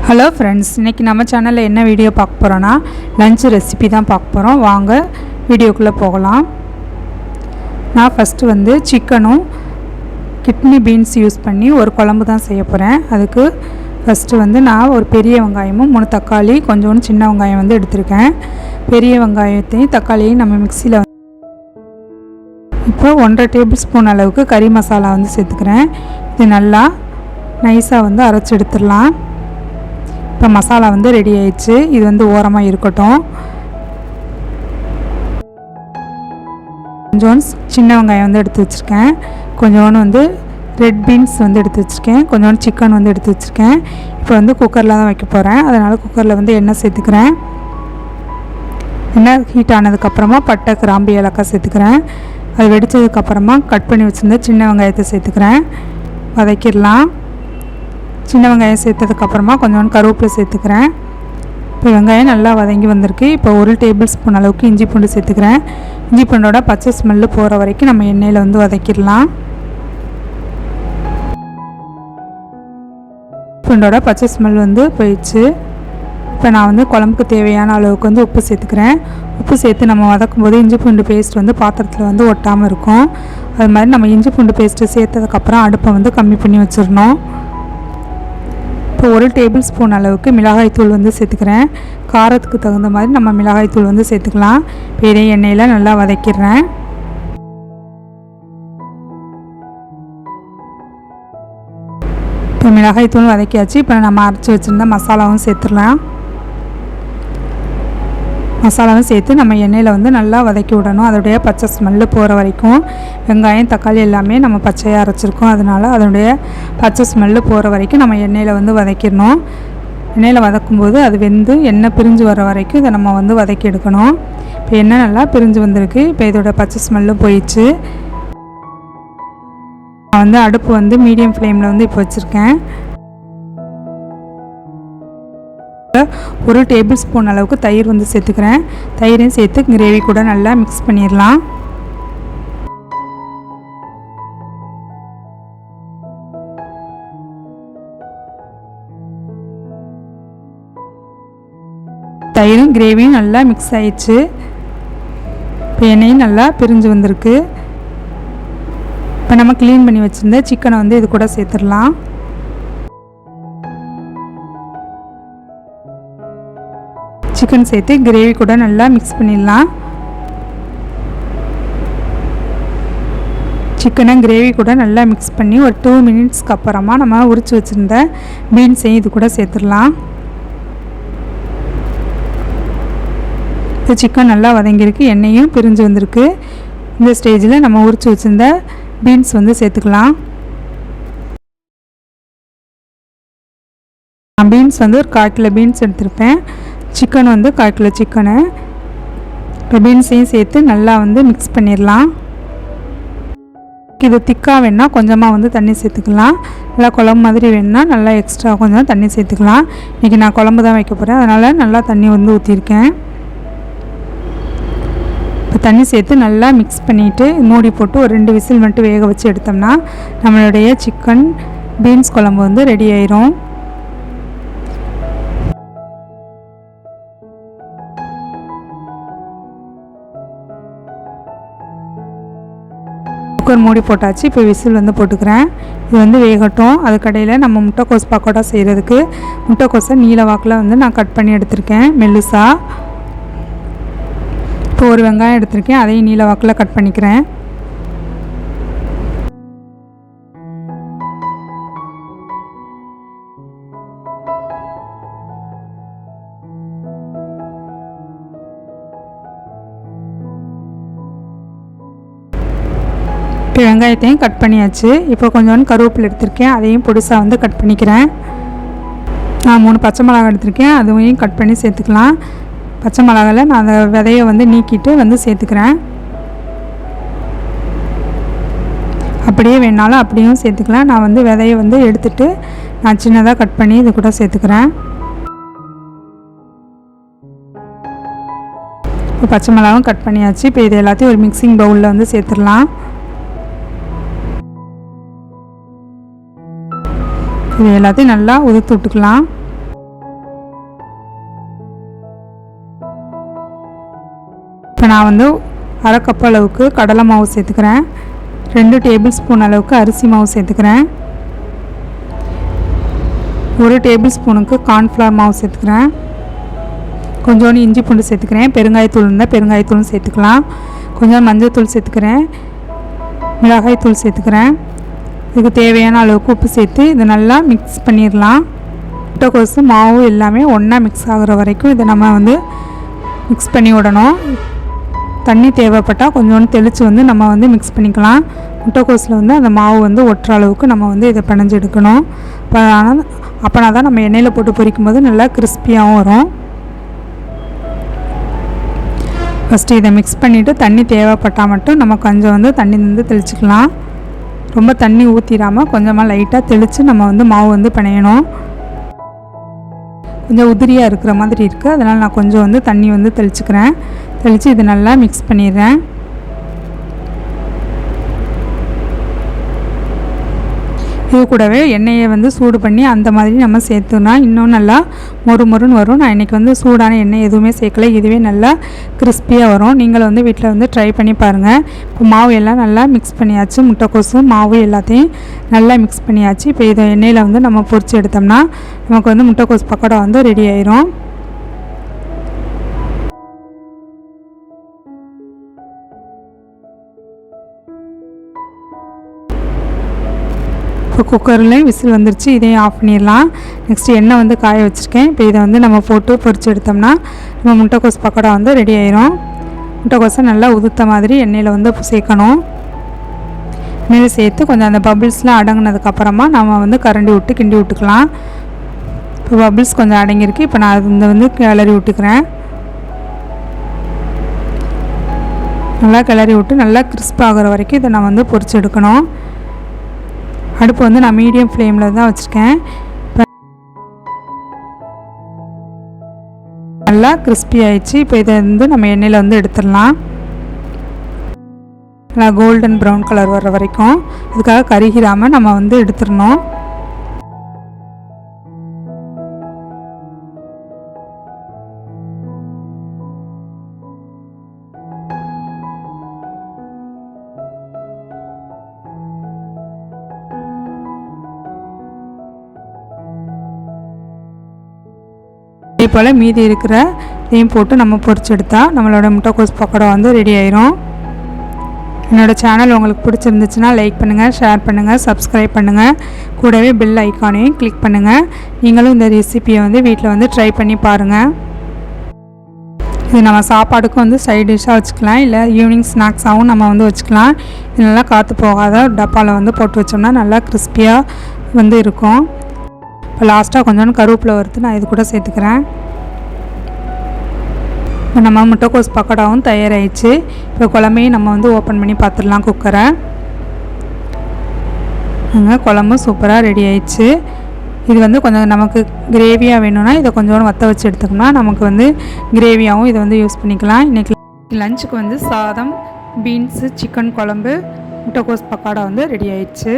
Hello friends, இன்றைக்கி நம்ம சேனலில் என்ன வீடியோ பார்க்க போகிறோன்னா லஞ்ச் ரெசிபி தான் பார்க்க போகிறோம். வாங்க வீடியோக்குள்ளே போகலாம். நான் ஃபஸ்ட்டு சிக்கனும் கிட்னி பீன்ஸ் யூஸ் பண்ணி ஒரு குழம்பு தான் செய்ய போகிறேன். அதுக்கு ஃபஸ்ட்டு நான் ஒரு பெரிய வெங்காயமும் 3 தக்காளி கொஞ்சோண்டு சின்ன வெங்காயம் எடுத்திருக்கேன். பெரிய வெங்காயத்தையும் தக்காளியையும் நம்ம மிக்சியில் இப்போ 1.5 டேபிள் ஸ்பூன் அளவுக்கு கறி மசாலா சேர்த்துக்கிறேன். இது நல்லா நைஸாக அரைச்சி எடுத்துடலாம். இப்போ மசாலா ரெடி ஆயிடுச்சு. இது ஓரமாக இருக்கட்டும். கொஞ்சோண்டு சின்ன வெங்காயம் எடுத்து வச்சுருக்கேன். கொஞ்சோண்டு ரெட் பீன்ஸ் எடுத்து வச்சுருக்கேன். கொஞ்சோண்டு சிக்கன் எடுத்து வச்சுருக்கேன். இப்போ குக்கரில் தான் வைக்க போகிறேன். அதனால் குக்கரில் எண்ணெய் சேர்த்துக்கிறேன். எண்ணெய் ஹீட் ஆனதுக்கப்புறமா பட்டை, கிராம்பு, ஏலக்காய் சேர்த்துக்கிறேன். அது வெடித்ததுக்கப்புறமா கட் பண்ணி வச்சுருந்த சின்ன வெங்காயத்தை சேர்த்துக்கிறேன். வதக்கிடலாம். சின்ன வெங்காயம் சேர்த்ததுக்கப்புறமா கொஞ்சோண்டு கருவேப்பிலை சேர்த்துக்கிறேன். இப்போ வெங்காயம் நல்லா வதங்கி வந்திருக்கு. இப்போ 1 டேபிள் ஸ்பூன் அளவுக்கு இஞ்சி பூண்டு சேர்த்துக்கிறேன். இஞ்சி பூண்டோட பச்சை ஸ்மெல்லு போகிற வரைக்கும் நம்ம எண்ணெயில் வதக்கிடலாம். பூண்டோட பச்சை ஸ்மெல் போயிடுச்சு. இப்போ நான் குழம்புக்கு தேவையான அளவுக்கு உப்பு சேர்த்துக்கிறேன். உப்பு சேர்த்து நம்ம வதக்கும் போது இஞ்சி பூண்டு பேஸ்ட் பாத்திரத்தில் ஒட்டாமல் இருக்கும். அது மாதிரி நம்ம இஞ்சி பூண்டு பேஸ்ட்டு சேர்த்ததுக்கப்புறம் அடுப்பை கம்மி பண்ணி வச்சிடணும். இப்போ 1 டேபிள் ஸ்பூன் அளவுக்கு மிளகாய் தூள் சேர்த்துக்கிறேன். காரத்துக்கு தகுந்த மாதிரி நம்ம மிளகாய் தூள் சேர்த்துக்கலாம். பெரிய எண்ணெயில் நல்லா வதக்கிடுறேன். இப்போ மிளகாய் தூள் வதக்கியாச்சு. இப்போ நம்ம அரைச்சி வச்சுருந்த மசாலாவும் சேர்த்துடலாம். மசாலாவும் சேர்த்து நம்ம எண்ணெயில் நல்லா வதக்கி விடணும். அதோடைய பச்சை ஸ்மெல்லு போகிற வரைக்கும். வெங்காயம், தக்காளி எல்லாமே நம்ம பச்சையாக அரைச்சிருக்கோம். அதனால் அதனுடைய பச்சை ஸ்மெல்லு போகிற வரைக்கும் நம்ம எண்ணெயில் வதக்கிடணும். எண்ணெயில் வதக்கும்போது அது எண்ணெய் பிரிஞ்சு வர வரைக்கும் இதை நம்ம வதக்கி எடுக்கணும். இப்போ எண்ணெய் நல்லா பிரிஞ்சு வந்திருக்கு. இப்போ இதோட பச்சை ஸ்மெல்லும் போயிடுச்சு. நான் அடுப்பு மீடியம் ஃப்ளேமில் இப்போ வச்சுருக்கேன். 1 டேபிள் ஸ்பூன் அளவுக்கு தயிர் சேர்த்துக்கிறேன். தயிரையும் சேர்த்து கிரேவி கூட நல்லா மிக்ஸ் பண்ணிடலாம். தயிரும் கிரேவியும் நல்லா மிக்ஸ் ஆயிடுச்சு. இப்போ எண்ணெயும் நல்லா பிரிஞ்சு வந்திருக்கு. இப்போ நம்ம க்ளீன் பண்ணி வச்சுருந்த சிக்கனை இது கூட சேர்த்துடலாம். சிக்கன் சேர்த்து கிரேவி கூட நல்லா மிக்ஸ் பண்ணிடலாம். சிக்கனை கிரேவி கூட நல்லா மிக்ஸ் பண்ணி ஒரு 2 மினிட்ஸ்க்கு அப்புறமா நம்ம உரித்து வச்சுருந்த பீன்ஸையும் இது கூட சேர்த்துடலாம். இப்போ சிக்கன் நல்லா வதங்கியிருக்கு. எண்ணெயும் பிரிஞ்சு வந்திருக்கு. இந்த ஸ்டேஜில் நம்ம உரித்து வச்சுருந்த பீன்ஸ் சேர்த்துக்கலாம். பீன்ஸ் ஒரு 1/4 கிலோ பீன்ஸ் எடுத்திருப்பேன். Chicken 1/4 kilo chicken. இப்போ பீன்ஸையும் சேர்த்து நல்லா மிக்ஸ் பண்ணிடலாம். இது திக்காக வேணுன்னா கொஞ்சமாக தண்ணி சேர்த்துக்கலாம். நல்லா குழம்பு மாதிரி வேணுன்னா நல்லா எக்ஸ்ட்ரா கொஞ்சம் தண்ணி சேர்த்துக்கலாம். இன்றைக்கி நான் குழம்பு தான் வைக்க போகிறேன். அதனால் நல்லா தண்ணி ஊற்றிருக்கேன். இப்போ தண்ணி சேர்த்து நல்லா மிக்ஸ் பண்ணிவிட்டு மூடி போட்டு ஒரு 2 விசில் மட்டும் வேக வச்சு எடுத்தோம்னா நம்மளுடைய சிக்கன் பீன்ஸ் குழம்பு ரெடி ஆயிரும். குக்கர் மூடி போட்டாச்சு. இப்போ விசில் போட்டுக்கிறேன். இது வேகட்டும். அதுக்கடையில் நம்ம முட்டைக்கோஸ் பக்கோடா செய்கிறதுக்கு முட்டைக்கோஸை நீல வாக்கில் நான் கட் பண்ணி எடுத்திருக்கேன் மெல்லுசா. இப்போ ஒரு வெங்காயம் எடுத்திருக்கேன். அதையும் நீல வாக்கில் கட் பண்ணிக்கிறேன். இப்போ வெங்காயத்தையும் கட் பண்ணியாச்சு. இப்போ கொஞ்சோண்டு கருவேப்பிலை எடுத்திருக்கேன். அதையும் பொடிசாக கட் பண்ணிக்கிறேன். நான் 3 பச்சை மிளகாய் எடுத்திருக்கேன். அதுவையும் கட் பண்ணி சேர்த்துக்கலாம். பச்சை மிளகாயில் நான் அந்த விதையை நீக்கிட்டு சேர்த்துக்கிறேன். அப்படியே வேணாலும் அப்படியும் சேர்த்துக்கலாம். நான் விதையை எடுத்துட்டு நான் சின்னதாக கட் பண்ணி இது கூட சேர்த்துக்கிறேன். இப்போ பச்சை மிளகாவும் கட் பண்ணியாச்சு. இப்போ இது எல்லாத்தையும் ஒரு மிக்சிங் பவுலில் சேர்த்துடலாம். இது எல்லாத்தையும் நல்லா உதுத்து விட்டுக்கலாம். இப்போ நான் வந்து அரை கப் அளவுக்கு கடலை மாவு சேர்த்துக்கிறேன். 2 டேபிள் ஸ்பூன் அளவுக்கு அரிசி மாவு சேர்த்துக்கிறேன். 1 டேபிள் ஸ்பூனுக்கு கார்ன்ஃப்ளவர் மாவு சேர்த்துக்கிறேன். கொஞ்சோண்டு இஞ்சி பூண்டு சேர்த்துக்கிறேன். பெருங்காயத்தூள் இருந்தால் பெருங்காயத்தூளும் சேர்த்துக்கலாம். கொஞ்சம் மஞ்சள் சேர்த்துக்கிறேன். மிளகாய் தூள் சேர்த்துக்கிறேன். இதுக்கு தேவையான அளவுக்கு உப்பு சேர்த்து இதை நல்லா மிக்ஸ் பண்ணிடலாம். முட்டைக்கோசு மாவு எல்லாமே ஒன்றா மிக்ஸ் ஆகிற வரைக்கும் இதை நம்ம வந்து மிக்ஸ் பண்ணி விடணும். தண்ணி தேவைப்பட்டால் கொஞ்சோண்டு தெளித்து வந்து நம்ம வந்து மிக்ஸ் பண்ணிக்கலாம். முட்டைக்கோஸில் வந்து அந்த மாவு வந்து ஒட்டுற அளவுக்கு நம்ம வந்து இதை பிணைஞ்சு எடுக்கணும். அப்போனா தான் நம்ம எண்ணெயில் போட்டு பொரிக்கும் போது நல்லா கிறிஸ்பியாகவும் வரும். ஃபஸ்ட்டு இதை மிக்ஸ் பண்ணிவிட்டு தண்ணி தேவைப்பட்டால் மட்டும் நம்ம கொஞ்சம் வந்து தண்ணி வந்து தெளிச்சிக்கலாம். ரொம்ப தண்ணி ஊற்றிடாமல் கொஞ்சமாக லைட்டாக தெளித்து நம்ம வந்து மாவு வந்து பிணையணும். கொஞ்சம் உதிரியாக இருக்கிற மாதிரி இருக்குது, அதனால் நான் கொஞ்சம் வந்து தண்ணி வந்து தெளிச்சுக்கிறேன். தெளித்து இது நல்லா மிக்ஸ் பண்ணிடுறேன். இது கூடவே எண்ணெயை வந்து சூடு பண்ணி அந்த மாதிரி நம்ம சேர்த்துனா இன்னும் நல்லா மொறுன்னு வரும். நான் இன்றைக்கி வந்து சூடான எண்ணெய் எதுவுமே சேர்க்கல, இதுவே நல்லா கிறிஸ்பியாக வரும். நீங்களும் வந்து வீட்டில் வந்து ட்ரை பண்ணி பாருங்கள். இப்போ மாவு எல்லாம் நல்லா மிக்ஸ் பண்ணியாச்சு. முட்டைக்கோசு மாவு எல்லாத்தையும் நல்லா மிக்ஸ் பண்ணியாச்சு. இப்போ இதை எண்ணெயில் வந்து நம்ம பொரித்து எடுத்தோம்னா நமக்கு வந்து முட்டைக்கோஸ் பக்கோடா வந்து ரெடி ஆயிரும். இப்போ குக்கர்லேயும் விசில் வந்துருச்சு, இதையும் ஆஃப் பண்ணிடலாம். நெக்ஸ்ட்டு எண்ணெய் வந்து காய வச்சுருக்கேன். இப்போ இதை வந்து நம்ம போட்டு பொரித்து எடுத்தோம்னா நம்ம முட்டைக்கோஸ் பக்கோடா வந்து ரெடி ஆயிரும். முட்டைக்கோஸை நல்லா உதுத்த மாதிரி எண்ணெயில் வந்து சேர்க்கணும். எண்ணெயில் சேர்த்து கொஞ்சம் அந்த பபிள்ஸ்லாம் அடங்கினதுக்கப்புறமா நம்ம வந்து கரண்டி விட்டு கிண்டி விட்டுக்கலாம். இப்போ பபிள்ஸ் கொஞ்சம் அடங்கியிருக்கு. இப்போ நான் அதை வந்து கிளறி விட்டுக்கிறேன். நல்லா கிளறி விட்டு நல்லா கிறிஸ்பாகிற வரைக்கும் இதை நான் வந்து பொரித்து எடுக்கணும். அடுப்பு வந்து நான் மீடியம் ஃப்ளேமில் தான் வச்சுருக்கேன். நல்லா கிறிஸ்பி ஆயிடுச்சு. இப்போ இதை வந்து நம்ம எண்ணெயில் வந்து எடுத்துடலாம். நல்லா கோல்டன் ப்ரௌன் கலர் வர்ற வரைக்கும் அதுக்காக கருகிராமல் நம்ம வந்து எடுத்துடணும். இதே போல் மீதி இருக்கிற இதையும் போட்டு நம்ம பொரிச்சு எடுத்தால் நம்மளோட முட்டைக்கோஸ் பக்கோடா வந்து ரெடி ஆயிரும். என்னோடய சேனல் உங்களுக்கு பிடிச்சிருந்துச்சுன்னா லைக் பண்ணுங்கள், ஷேர் பண்ணுங்கள், சப்ஸ்கிரைப் பண்ணுங்கள். கூடவே பெல் ஐக்கானையும் கிளிக் பண்ணுங்கள். நீங்களும் இந்த ரெசிபியை வந்து வீட்டில் வந்து ட்ரை பண்ணி பாருங்கள். இது நம்ம சாப்பாடுக்கும் வந்து சைட் டிஷ்ஷாக வச்சுக்கலாம், இல்லை ஈவினிங் ஸ்நாக்ஸாகவும் நம்ம வந்து வச்சுக்கலாம். இது நல்லா காற்று போகாத டப்பாவில் வந்து போட்டு வச்சோம்னா நல்லா கிறிஸ்பியாக வந்து இருக்கும். இப்போ லாஸ்ட்டாக கொஞ்சோண்டு கருவேப்பிலை வறுத்து நான் இது கூட சேர்த்துக்கிறேன். இப்போ நம்ம முட்டைக்கோஸ் பக்கோடாவும் தயாராகிடுச்சு. இப்போ குழம்பையும் நம்ம வந்து ஓப்பன் பண்ணி பார்த்துடலாம் குக்கரை. குழம்பு சூப்பராக ரெடி ஆயிடுச்சு. இது வந்து கொஞ்சம் நமக்கு கிரேவியாக வேணும்னா இதை கொஞ்சோண்டு வற்ற வச்சு எடுத்துக்கோம்னா நமக்கு வந்து கிரேவியாகவும் இதை வந்து யூஸ் பண்ணிக்கலாம். இன்றைக்கி லஞ்சுக்கு வந்து சாதம், பீன்ஸு, சிக்கன் குழம்பு, முட்டைக்கோஸ் பக்கோடா வந்து ரெடி ஆயிடுச்சு.